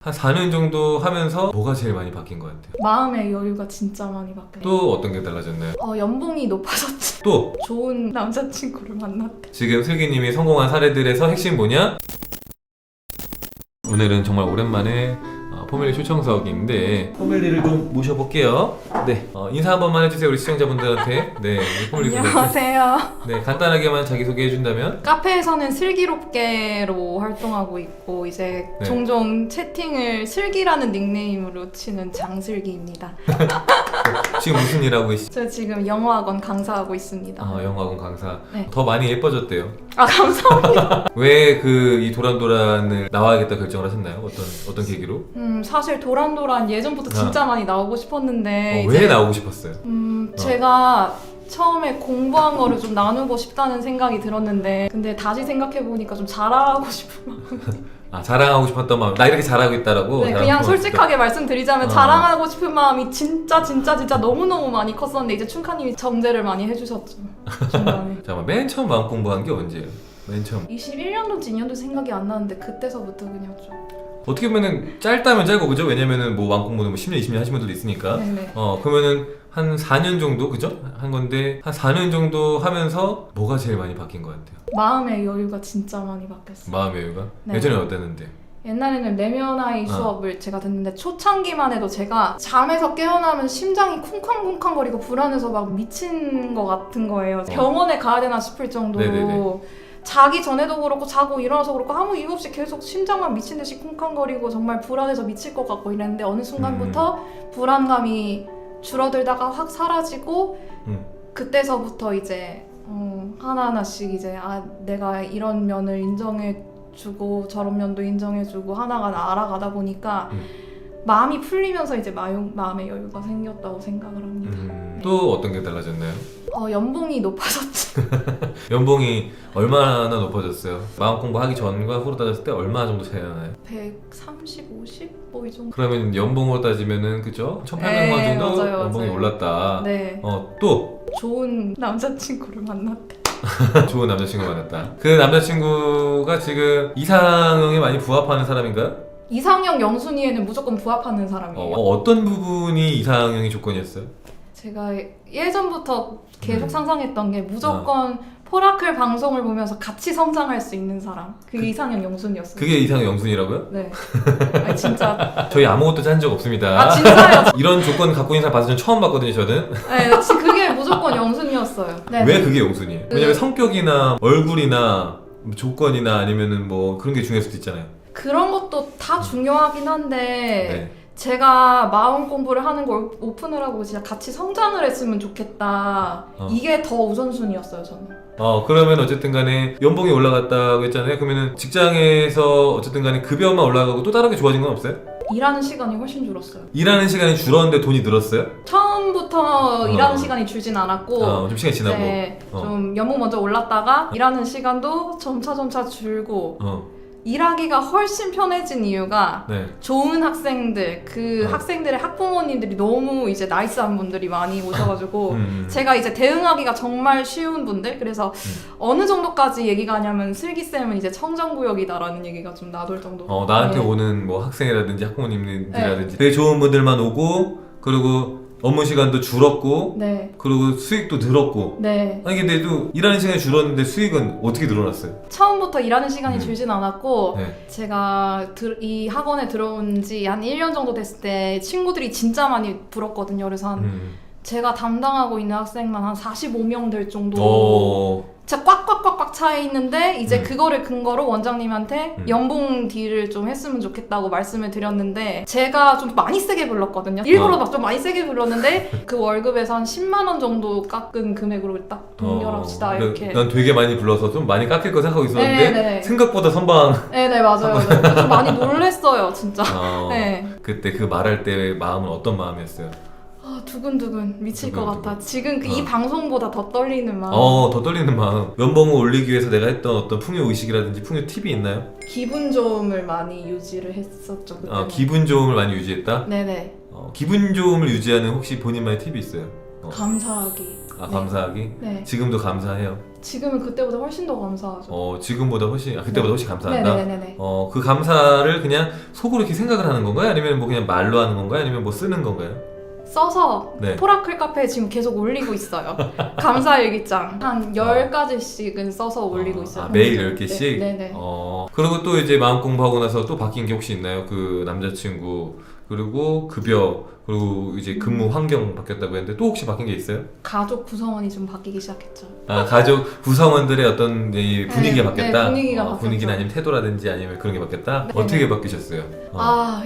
한 4년 정도 하면서 뭐가 제일 많이 바뀐 것 같아요? 마음의 여유가 진짜 많이 바뀌었어요. 또 어떤 게 달라졌나요? 연봉이 높아졌지. 또 좋은 남자친구를 만났대. 지금 슬기님이 성공한 사례들에서 핵심 뭐냐? 오늘은 정말 오랜만에 포밀리 초청석인데 포밀리를 좀 모셔볼게요. 네, 인사 한 번만 해주세요 우리 시청자분들한테. 네, 우리 포밀리 분들한테. 안녕하세요. 네, 간단하게만 자기소개 해준다면? 카페에서는 슬기롭게로 활동하고 있고 이제 네. 종종 채팅을 슬기라는 닉네임으로 치는 장슬기입니다. 지금 무슨 일 하고 계시죠? 저 지금 영어학원 강사하고 있습니다. 영어학원 강사. 네. 더 많이 예뻐졌대요. 감사합니다. 왜 이 도란도란을 나와야겠다 결정을 하셨나요? 어떤 계기로? 사실 도란도란 예전부터 진짜 많이 나오고 싶었는데 왜 나오고 싶었어요? 제가 처음에 공부한 거를 좀 나누고 싶다는 생각이 들었는데 근데 다시 생각해보니까 좀 자랑하고 싶은 마음이 자랑하고 싶었던 마음. 나 이렇게 잘하고 있다라고? 네, 그냥 솔직하게 말씀드리자면 자랑하고 싶은 마음이 진짜 너무너무 많이 컸었는데 이제 춘카님이 정제를 많이 해주셨죠. 중간에. 잠깐만, 맨 처음 마음 공부한 게 언제예요? 맨 처음. 21년도인지 2년도 생각이 안 나는데 그때서부터 그냥 좀 어떻게 보면은 짧다면 짧고 그죠? 왜냐면은 뭐 마음 공부는 뭐 10년, 20년 하신 분들도 있으니까. 네네. 그러면은 한 4년 정도 그죠? 한 건데 한 4년 정도 하면서 뭐가 제일 많이 바뀐 것 같아요? 마음의 여유가 진짜 많이 바뀌었어요. 마음의 여유가? 네. 예전에는 어땠는데? 옛날에는 내면화의 수업을 제가 듣는데 초창기만 해도 제가 잠에서 깨어나면 심장이 쿵쾅쿵쾅거리고 불안해서 막 미친 것 같은 거예요. 병원에 가야 되나 싶을 정도로 네네네. 자기 전에도 그렇고 자고 일어나서 그렇고 아무 이유 없이 계속 심장만 미친 듯이 쿵쾅거리고 정말 불안해서 미칠 것 같고 이랬는데 어느 순간부터 불안감이 줄어들다가 확 사라지고 그때서부터 이제 하나하나씩 이제 내가 이런 면을 인정해주고 저런 면도 인정해주고 하나하나 알아가다 보니까 마음이 풀리면서 이제 마음의 여유가 생겼다고 생각을 합니다. 또 어떤 게 달라졌나요? 연봉이 높아졌지. 연봉이 얼마나 높아졌어요? 마음 공부하기 전과 후로 따졌을 때 얼마 정도 차이가 나요? 130, 50? 뭐 이 정도. 그러면 연봉으로 따지면은 그죠? 1,800만 네, 정도 맞아요, 연봉이 맞아요. 올랐다. 네. 또 좋은 남자친구를 만났대. 좋은 남자친구 만났다. 그 남자친구가 지금 이상형에 많이 부합하는 사람인가요? 이상형 영순이에는 무조건 부합하는 사람이에요. 어떤 부분이 이상형이 조건이었어요? 제가 예전부터 계속 상상했던 게 무조건 포라클 방송을 보면서 같이 성장할 수 있는 사람. 그게 이상형 영순이었어요. 그게 이상형 영순이라고요? 네. 아니, 진짜. 저희 아무것도 짠 적 없습니다. 진짜요? 이런 조건 갖고 있는 사람 봐서 전 처음 봤거든요, 저는. 네, 그게 무조건 영순이었어요. 네. 왜 그게 영순이에요? 왜냐면 성격이나 얼굴이나 조건이나 아니면은 뭐 그런 게 중요할 수도 있잖아요. 그런 것도 다 중요하긴 한데 네. 제가 마음 공부를 하는 걸 오픈을 하고 진짜 같이 성장을 했으면 좋겠다. 이게 더 우선순위였어요, 저는. 그러면 어쨌든 간에 연봉이 올라갔다고 했잖아요. 그러면은 직장에서 어쨌든 간에 급여만 올라가고 또 다르게 좋아진 건 없어요? 일하는 시간이 훨씬 줄었어요. 일하는 시간이 줄었는데 돈이 늘었어요? 처음부터 일하는 시간이 줄진 않았고 좀 시간이 지나고. 네, 좀 연봉 먼저 올랐다가 일하는 시간도 점차 줄고 일하기가 훨씬 편해진 이유가 네. 좋은 학생들, 학생들의 학부모님들이 너무 이제 나이스한 분들이 많이 오셔가지고 제가 이제 대응하기가 정말 쉬운 분들. 그래서 어느 정도까지 얘기가 하냐면 슬기쌤은 이제 청정구역이다라는 얘기가 좀 나돌 정도로 나한테 오는 뭐 학생이라든지 학부모님들이라든지 되게 좋은 분들만 오고 그리고 업무 시간도 줄었고 그리고 수익도 늘었고 아니 근데도 일하는 시간이 줄었는데 수익은 어떻게 늘어났어요? 처음부터 일하는 시간이 줄진 않았고 제가 이 학원에 들어온 지 한 1년 정도 됐을 때 친구들이 진짜 많이 불었거든요. 그래서 제가 담당하고 있는 학생만 한 45명 될 정도 진짜 꽉꽉꽉꽉 차 있는데 이제 그거를 근거로 원장님한테 연봉 딜을 좀 했으면 좋겠다고 말씀을 드렸는데 제가 좀 많이 세게 불렀거든요. 일부러 막 좀 많이 세게 불렀는데 그 월급에서 한 10만 원 정도 깎은 금액으로 딱 동결합시다 이렇게. 난 되게 많이 불러서 좀 많이 깎일 거 생각하고 있었는데 네네. 생각보다 선방. 네네 맞아요. 좀 많이 놀랬어요 진짜. 네. 그때 그 말할 때 마음은 어떤 마음이었어요? 두근두근 미칠 것 같아. 지금 이 방송보다 더 떨리는 마음. 더 떨리는 마음. 연봉을 올리기 위해서 내가 했던 어떤 풍요 의식이라든지 풍요 팁이 있나요? 기분 좋음을 많이 유지를 했었죠. 그때는. 기분 좋음을 많이 유지했다? 네네. 기분 좋음을 유지하는 혹시 본인만의 팁이 있어요? 감사하기. 감사하기? 네. 지금도 감사해요? 지금은 그때보다 훨씬 더 감사하죠. 지금보다 훨씬, 그때보다 훨씬 감사하다? 네네네네. 그 감사를 그냥 속으로 이렇게 생각을 하는 건가요? 아니면 뭐 그냥 말로 하는 건가요? 아니면 뭐 쓰는 건가요? 써서 네. 포라클 카페에 지금 계속 올리고 있어요. 감사 일기장 한 10가지씩은 써서 올리고 있어요. 매일 10개씩? 네네. 그리고 또 이제 마음 공부하고 나서 또 바뀐 게 혹시 있나요? 그 남자친구, 그리고 급여, 그리고 이제 근무 환경 바뀌었다고 했는데 또 혹시 바뀐 게 있어요? 가족 구성원이 좀 바뀌기 시작했죠. 가족 구성원들의 어떤 이 분위기가 바뀌었다? 분위기가 바뀌었죠. 분위기나 아니면 태도라든지 아니면 그런 게 바뀌었다? 네. 어떻게 바뀌셨어요?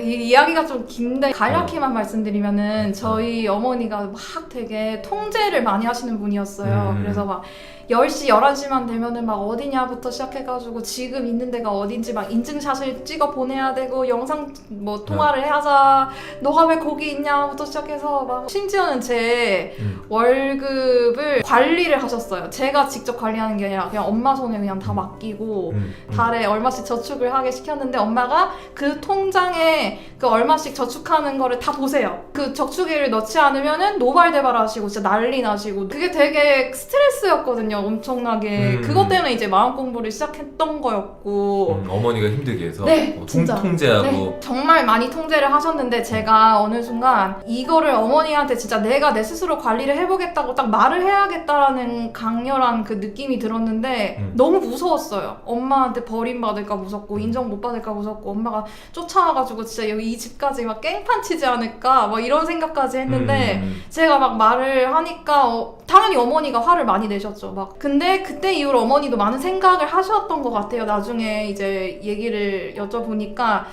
이 이야기가 좀 긴데 간략히만 말씀드리면은 저희 어머니가 막 되게 통제를 많이 하시는 분이었어요. 그래서 막 10시, 11시만 되면은 막 어디냐부터 시작해가지고 지금 있는 데가 어딘지 막 인증샷을 찍어 보내야 되고 영상 뭐 통화를 하자, 너가 왜 거기 있냐부터 시작해서 막 심지어는 제 월급을 관리를 하셨어요. 제가 직접 관리하는 게 아니라 그냥 엄마 손에 그냥 다 맡기고 달에 얼마씩 저축을 하게 시켰는데 엄마가 그 통장에 그 얼마씩 저축하는 거를 다 보세요. 그 저축액을 넣지 않으면은 노발대발 하시고 진짜 난리 나시고 그게 되게 스트레스였거든요. 엄청나게. 그것 때문에 이제 마음 공부를 시작했던 거였고 어머니가 힘들게 해서 네, 진짜. 통제하고 네, 정말 많이 통제를 하셨는데 제가 어느 순간 이거를 어머니한테 진짜 내가 내 스스로 관리를 해보겠다고 딱 말을 해야겠다라는 강렬한 그 느낌이 들었는데 너무 무서웠어요. 엄마한테 버림받을까 무섭고 인정 못 받을까 무섭고 엄마가 쫓아와가지고 진짜 여기 이 집까지 막 깽판 치지 않을까 뭐 이런 생각까지 했는데 제가 막 말을 하니까 당연히 어머니가 화를 많이 내셨죠. 막 근데 그때 이후로 어머니도 많은 생각을 하셨던 것 같아요. 나중에 이제 얘기를 여쭤보니까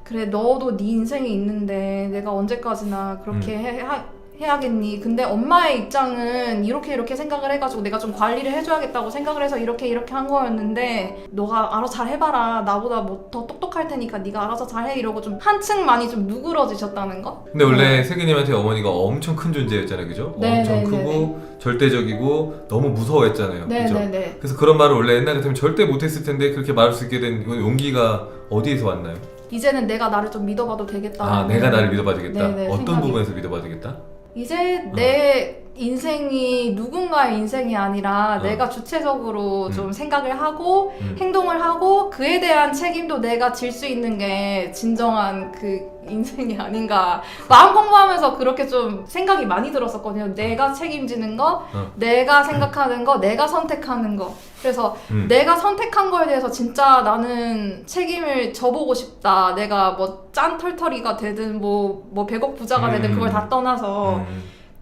그래 너도 네 인생이 있는데 내가 언제까지나 그렇게 해야겠니? 근데 엄마의 입장은 이렇게 생각을 해가지고 내가 좀 관리를 해줘야겠다고 생각을 해서 이렇게 한 거였는데 너가 알아서 잘 해봐라. 나보다 뭐 더 똑똑할 테니까 네가 알아서 잘해 이러고 좀 한층 많이 좀 누그러지셨다는 거? 근데 원래 세기님한테 어머니가 엄청 큰 존재였잖아요, 그죠? 엄청 크고 절대적이고 너무 무서워했잖아요, 그죠? 그래서 그런 말을 원래 옛날 같으면 절대 못했을 텐데 그렇게 말할 수 있게 된 용기가 어디에서 왔나요? 이제는 내가 나를 좀 믿어봐도 되겠다. 내가 나를 믿어봐도 되겠다? 어떤 생각이. 부분에서 믿어봐도 되겠다? 이제 내 인생이 누군가의 인생이 아니라 내가 주체적으로 좀 생각을 하고 행동을 하고 그에 대한 책임도 내가 질 수 있는 게 진정한 그 인생이 아닌가. 마음 공부하면서 그렇게 좀 생각이 많이 들었었거든요. 내가 책임지는 거, 내가 생각하는 거, 내가 선택하는 거. 그래서 내가 선택한 거에 대해서 진짜 나는 책임을 져보고 싶다. 내가 뭐 짠털털이가 되든 뭐 100억 부자가 되든 그걸 다 떠나서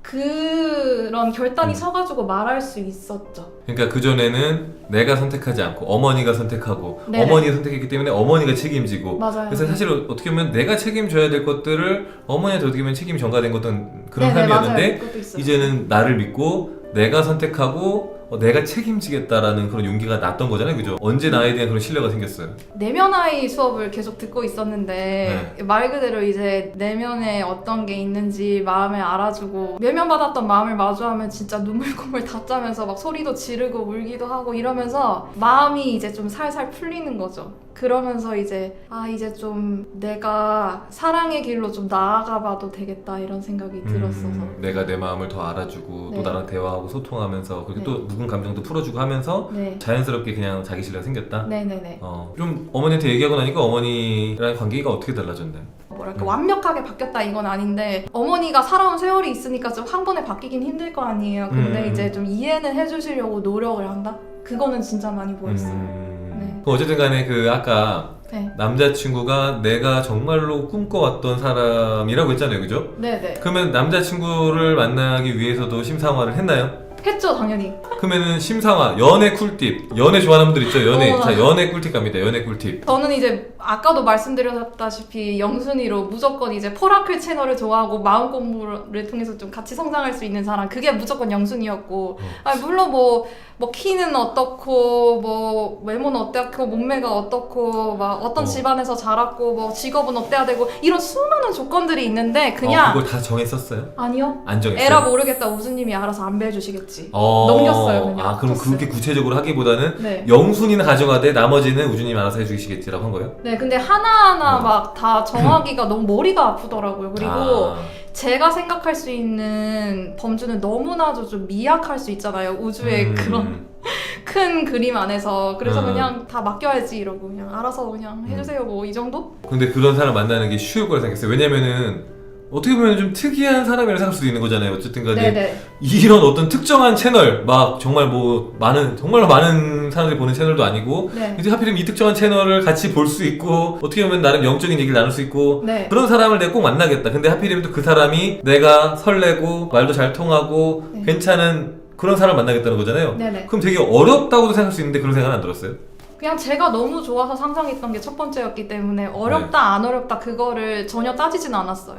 그런 결단이 서가지고 말할 수 있었죠. 그러니까 그전에는 내가 선택하지 않고 어머니가 선택하고 네네. 어머니가 선택했기 때문에 어머니가 책임지고 맞아요. 그래서 사실 어떻게 보면 내가 책임져야 될 것들을 어머니한테 어떻게 보면 책임이 전가된 것은 그런 네네, 삶이었는데 맞아요. 이제는 나를 믿고 내가 선택하고 내가 책임지겠다라는 그런 용기가 났던 거잖아요, 그죠? 언제 나에 대한 그런 신뢰가 생겼어요? 내면아이 수업을 계속 듣고 있었는데 말 그대로 이제 내면에 어떤 게 있는지 마음을 알아주고 외면받았던 마음을 마주하면 진짜 눈물콧물 다 짜면서 막 소리도 지르고 울기도 하고 이러면서 마음이 이제 좀 살살 풀리는 거죠. 그러면서 이제 이제 좀 내가 사랑의 길로 좀 나아가봐도 되겠다 이런 생각이 들었어서 내가 내 마음을 더 알아주고 또 나랑 대화하고 소통하면서 그렇게 또 묵은 감정도 풀어주고 하면서 자연스럽게 그냥 자기 신뢰가 생겼다? 네네네. 좀 어머니한테 얘기하고 나니까 어머니랑 관계가 어떻게 달라졌나요? 뭐랄까 완벽하게 바뀌었다 이건 아닌데 어머니가 살아온 세월이 있으니까 좀 한 번에 바뀌긴 힘들 거 아니에요. 근데 이제 좀 이해는 해주시려고 노력을 한다? 그거는 진짜 많이 보였어요. 어쨌든 간에 그 아까 남자친구가 내가 정말로 꿈꿔왔던 사람이라고 했잖아요, 그죠? 네네. 그러면 남자친구를 만나기 위해서도 심상화를 했나요? 했죠, 당연히. 그러면은 심상화, 연애 꿀팁, 연애 좋아하는 분들 있죠? 자, 연애 꿀팁 갑니다. 연애 꿀팁. 저는 이제 아까도 말씀드렸다시피 영순이로 무조건 이제 포라클 채널을 좋아하고 마음 공부를 통해서 좀 같이 성장할 수 있는 사람, 그게 무조건 영순이었고 물론 뭐 키는 어떻고 뭐 외모는 어떻고 몸매가 어떻고 막 어떤 집안에서 자랐고 뭐 직업은 어때야 되고 이런 수많은 조건들이 있는데 그냥 그걸 다 정했었어요? 아니요. 안 정했어요? 에라 모르겠다 우주님이 알아서 안배해 주시겠지. 넘겼어요 그냥. 그럼 그렇게 구체적으로 하기보다는 영순이는 가져가되 나머지는 우주님이 알아서 해주시겠지라고 한 거예요? 네, 근데 하나하나 막 다 정하기가 너무 머리가 아프더라고요. 그리고 제가 생각할 수 있는 범주는 너무나도 좀 미약할 수 있잖아요. 우주의 큰 그림 안에서 그래서 그냥 다 맡겨야지 이러고 그냥 알아서 그냥 해주세요 뭐 이 정도? 근데 그런 사람 만나는 게 쉬울 거라 생각했어요. 왜냐면은 어떻게 보면 좀 특이한 사람이라 생각할 수도 있는 거잖아요. 어쨌든 간에 네네. 이런 어떤 특정한 채널 막 정말 뭐 정말 많은 사람들이 보는 채널도 아니고 네. 이제 하필이면 이 특정한 채널을 같이 볼 수 있고 어떻게 보면 나름 영적인 얘기를 나눌 수 있고 네. 그런 사람을 내가 꼭 만나겠다. 근데 하필이면 또 그 사람이 내가 설레고 말도 잘 통하고 네. 괜찮은 그런 사람을 만나겠다는 거잖아요. 네네. 그럼 되게 어렵다고도 생각할 수 있는데 그런 생각은 안 들었어요? 그냥 제가 너무 좋아서 상상했던 게 첫 번째였기 때문에 어렵다 안 어렵다 그거를 전혀 따지진 않았어요.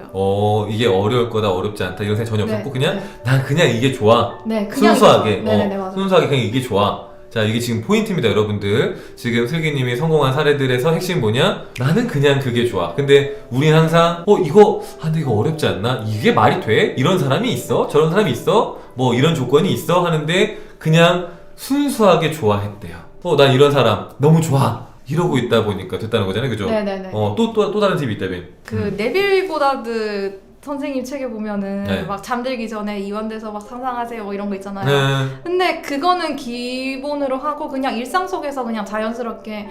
이게 어려울 거다 어렵지 않다 이런 생각 전혀 없었고 네. 그냥 네. 난 그냥 이게 좋아. 네, 그냥 순수하게. 네네네, 맞아요. 순수하게 그냥 이게 좋아. 자, 이게 지금 포인트입니다, 여러분들. 지금 슬기님이 성공한 사례들에서 핵심 뭐냐? 나는 그냥 그게 좋아. 근데 우린 항상 근데 이거 어렵지 않나? 이게 말이 돼? 이런 사람이 있어? 저런 사람이 있어? 뭐 이런 조건이 있어? 하는데 그냥 순수하게 좋아했대요. 난 이런 사람 너무 좋아. 이러고 있다 보니까 됐다는 거잖아요, 그죠? 네네네. 또 다른 팁이 있다면. 네빌 고다드 선생님 책에 보면은 네. 막 잠들기 전에 이완돼서 막 상상하세요 뭐 이런 거 있잖아요. 네. 근데 그거는 기본으로 하고 그냥 일상 속에서 그냥 자연스럽게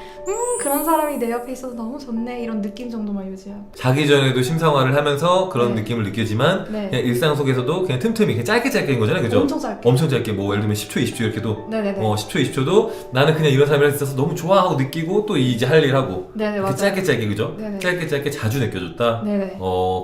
그런 사람이 내 옆에 있어서 너무 좋네 이런 느낌 정도만 유지하고. 자기 전에도 심상화를 하면서 그런 네. 느낌을 느끼지만 네. 그냥 일상 속에서도 그냥 틈틈이 그냥 짧게인 거잖아요, 그죠? 엄청 짧게. 엄청 짧게 뭐 예를 들면 10초, 20초 이렇게도 네네네. 10초, 20초도 나는 그냥 이런 사람이랑 있어서 너무 좋아하고 느끼고 또 이제 할 일 하고 네네, 그렇게 맞아요. 짧게 그죠? 네네. 짧게 자주 느껴졌다. 네네.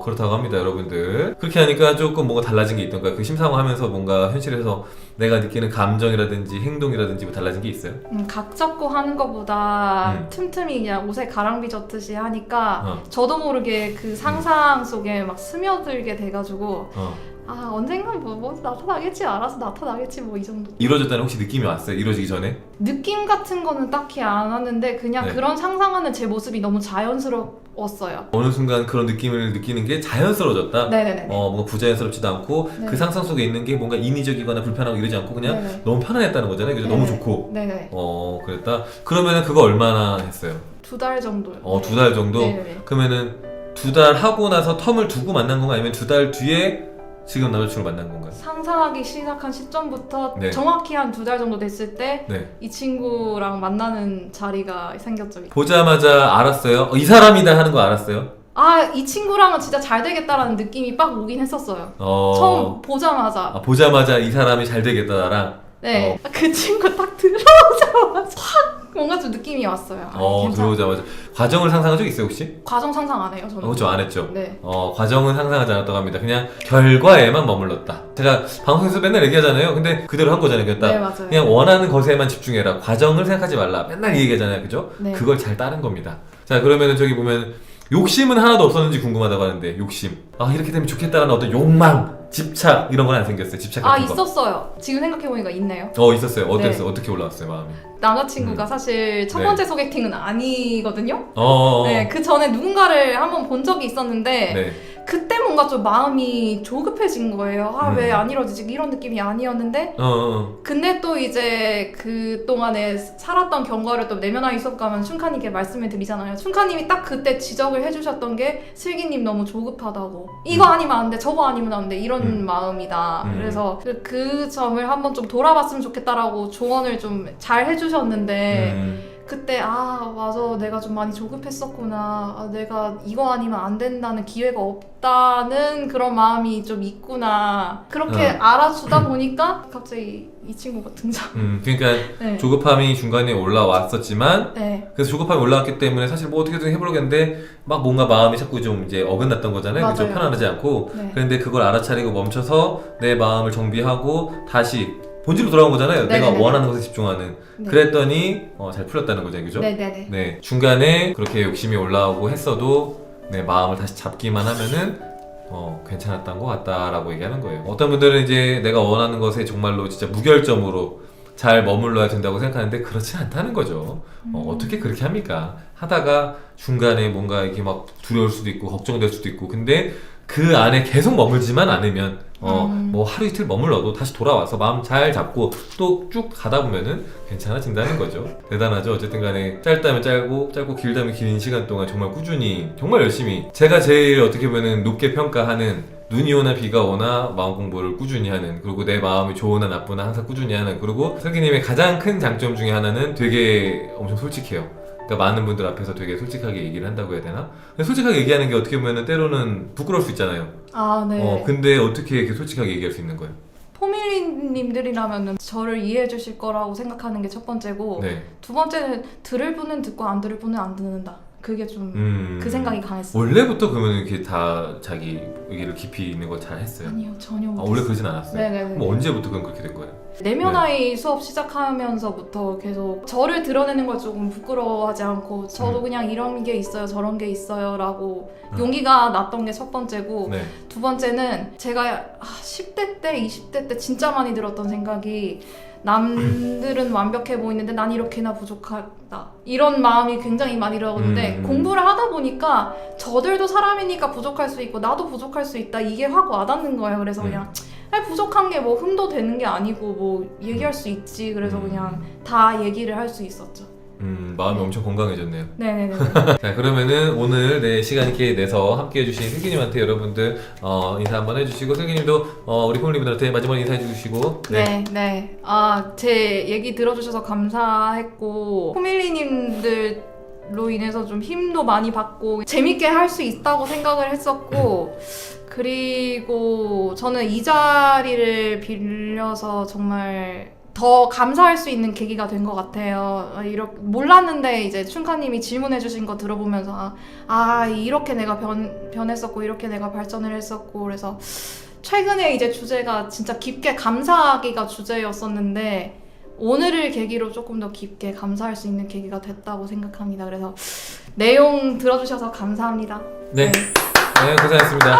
그렇다고 합니다, 여러분들. 그렇게 하니까 조금 뭔가 달라진 게 있던가 그 심상화하면서 뭔가 현실에서 내가 느끼는 감정이라든지 행동이라든지 뭐 달라진 게 있어요? 각 잡고 하는 것보다 틈틈이 그냥 옷에 가랑비 젖듯이 하니까 저도 모르게 그 상상 속에 막 스며들게 돼가지고 언젠간 뭐 나타나겠지 알아서 나타나겠지 뭐 이 정도. 이루어졌다는 혹시 느낌이 왔어요? 이루어지기 전에? 느낌 같은 거는 딱히 안 왔는데 그냥 네. 그런 상상하는 제 모습이 너무 자연스러웠어요. 어느 순간 그런 느낌을 느끼는 게 자연스러워졌다? 네네네. 뭔가 부자연스럽지도 않고 네. 그 상상 속에 있는 게 뭔가 인위적이거나 불편하고 이러지 않고 그냥 네네. 너무 편안했다는 거잖아요. 그죠? 너무 좋고. 네네. 그랬다. 그러면은 그거 얼마나 했어요? 2달 정도요. 2달 정도? 네네. 그러면은 2달 하고 나서 텀을 두고 만난 건가 아니면 2달 뒤에 지금 남자친구를 만난 건가요? 상상하기 시작한 시점부터 네. 정확히 한 2달 정도 됐을 때 이 네. 친구랑 만나는 자리가 생겼죠. 보자마자 알았어요? 이 사람이다 하는 거 알았어요? 이 친구랑은 진짜 잘 되겠다라는 느낌이 빡 오긴 했었어요. 처음 보자마자. 보자마자 이 사람이 잘 되겠다 나랑? 네. 그 친구 딱 들어오자마자 확 뭔가 좀 느낌이 왔어요. 들어오자마자. 과정을 상상한 적 있어요 혹시? 과정 상상 안 해요 저는. 그렇죠, 안 했죠. 네. 과정은 상상하지 않았다고 합니다. 그냥 결과에만 머물렀다. 제가 방송에서 맨날 얘기하잖아요. 근데 그대로 한 거잖아요. 네, 맞아요. 그냥 원하는 것에만 집중해라. 과정을 생각하지 말라. 맨날 이 얘기하잖아요. 그죠? 네. 그걸 잘 따른 겁니다. 자, 그러면은 저기 보면 욕심은 하나도 없었는지 궁금하다고 하는데 욕심. 이렇게 되면 좋겠다라는 어떤 욕망, 집착 이런 건 안 생겼어요. 집착 같은 거. 있었어요. 지금 생각해보니까 있네요. 있었어요. 어땠어요? 네. 어떻게 올라왔어요, 마음이? 남자친구가 사실 첫 번째 소개팅은 아니거든요. 네. 그 전에 누군가를 한번 본 적이 있었는데 네. 그때 뭔가 좀 마음이 조급해진 거예요. 왜 안 이러지? 이런 느낌이 아니었는데 근데 또 이제 그 동안에 살았던 경과를 또 내면화에 수업가면 춘카님께 말씀을 드리잖아요. 춘카님이 딱 그때 지적을 해주셨던 게 슬기님 너무 조급하다고. 이거 아니면 안 돼, 저거 아니면 안 돼, 이런 마음이다. 그래서 그 점을 한번 좀 돌아봤으면 좋겠다라고 조언을 좀 잘 해주셨는데 그때 맞아 내가 좀 많이 조급했었구나. 내가 이거 아니면 안 된다는 기회가 없다는 그런 마음이 좀 있구나. 그렇게 알아주다 보니까 갑자기 이 친구가 등장. 그러니까 네. 조급함이 중간에 올라왔었지만 네. 그래서 조급함이 올라왔기 때문에 사실 뭐 어떻게든 해보려겠는데 막 뭔가 마음이 자꾸 좀 이제 어긋났던 거잖아요. 맞아요. 그죠? 편안하지 않고. 네. 그런데 그걸 알아차리고 멈춰서 내 마음을 정비하고 다시 본질로 돌아온 거잖아요. 네네네. 내가 원하는 것에 집중하는. 네. 그랬더니 잘 풀렸다는 거죠, 그죠? 네네네. 네, 중간에 그렇게 욕심이 올라오고 했어도 내 마음을 다시 잡기만 하면은 괜찮았던 것 같다라고 얘기하는 거예요. 어떤 분들은 이제 내가 원하는 것에 정말로 진짜 무결점으로 잘 머물러야 된다고 생각하는데 그렇지 않다는 거죠. 어떻게 그렇게 합니까? 하다가 중간에 뭔가 이렇게 막 두려울 수도 있고 걱정될 수도 있고 근데 그 안에 계속 머물지만 않으면 뭐 하루 이틀 머물러도 다시 돌아와서 마음 잘 잡고 또 쭉 가다 보면은 괜찮아진다는 거죠. 대단하죠. 어쨌든 간에 짧다면 짧고 길다면 긴 시간 동안 정말 꾸준히 정말 열심히, 제가 제일 어떻게 보면은 높게 평가하는, 눈이 오나 비가 오나 마음 공부를 꾸준히 하는, 그리고 내 마음이 좋으나 나쁘나 항상 꾸준히 하는, 그리고 슬기님의 가장 큰 장점 중에 하나는 되게 엄청 솔직해요. 그러니까 많은 분들 앞에서 되게 솔직하게 얘기를 한다고 해야 되나? 근데 솔직하게 얘기하는 게 어떻게 보면 때로는 부끄러울 수 있잖아요. 아, 네. 근데 어떻게 이렇게 솔직하게 얘기할 수 있는 거예요? 포밀리님들이라면 저를 이해해 주실 거라고 생각하는 게 첫 번째고, 네. 두 번째는 들을 분은 듣고 안 들을 분은 안 듣는다. 그게 좀 그 생각이 강했어요. 원래부터 그러면 이렇게 다 자기 얘기를 깊이 있는 거 잘 했어요? 아니요, 전혀 못했어요. 원래 그러진 않았어요? 네네네. 그럼 언제부터 그럼 그렇게 된 거예요? 내면아이 수업 시작하면서부터 계속 저를 드러내는 걸 조금 부끄러워하지 않고, 저도 그냥 이런 게 있어요, 저런 게 있어요 라고 용기가 났던 게 첫 번째고, 네. 두 번째는 제가 10대 때, 20대 때 진짜 많이 들었던 생각이, 남들은 완벽해 보이는데 난 이렇게나 부족하다, 이런 마음이 굉장히 많이 들었는데 공부를 하다 보니까 저들도 사람이니까 부족할 수 있고 나도 부족할 수 있다, 이게 확 와닿는 거예요. 그래서 그냥 부족한 게 뭐 흠도 되는 게 아니고 뭐 얘기할 수 있지. 그래서 그냥 다 얘기를 할 수 있었죠. 마음이 엄청 건강해졌네요. 네네네. 자, 그러면은 오늘 내 시간 있게 내서 함께 해주신 슬기님한테 여러분들 인사 한번 해주시고, 슬기님도 우리 포밀리분들한테 마지막으로 인사해 주시고. 네. 네. 제 얘기 들어주셔서 감사했고, 포밀리님들로 인해서 좀 힘도 많이 받고 재밌게 할 수 있다고 생각을 했었고, 그리고 저는 이 자리를 빌려서 정말 더 감사할 수 있는 계기가 된 것 같아요. 이렇게 몰랐는데 이제 춘카님이 질문해주신 거 들어보면서 이렇게 내가 변했었고, 이렇게 내가 발전을 했었고, 그래서 최근에 이제 주제가 진짜 깊게 감사하기가 주제였었는데, 오늘을 계기로 조금 더 깊게 감사할 수 있는 계기가 됐다고 생각합니다. 그래서 내용 들어주셔서 감사합니다. 네, 고생하셨습니다.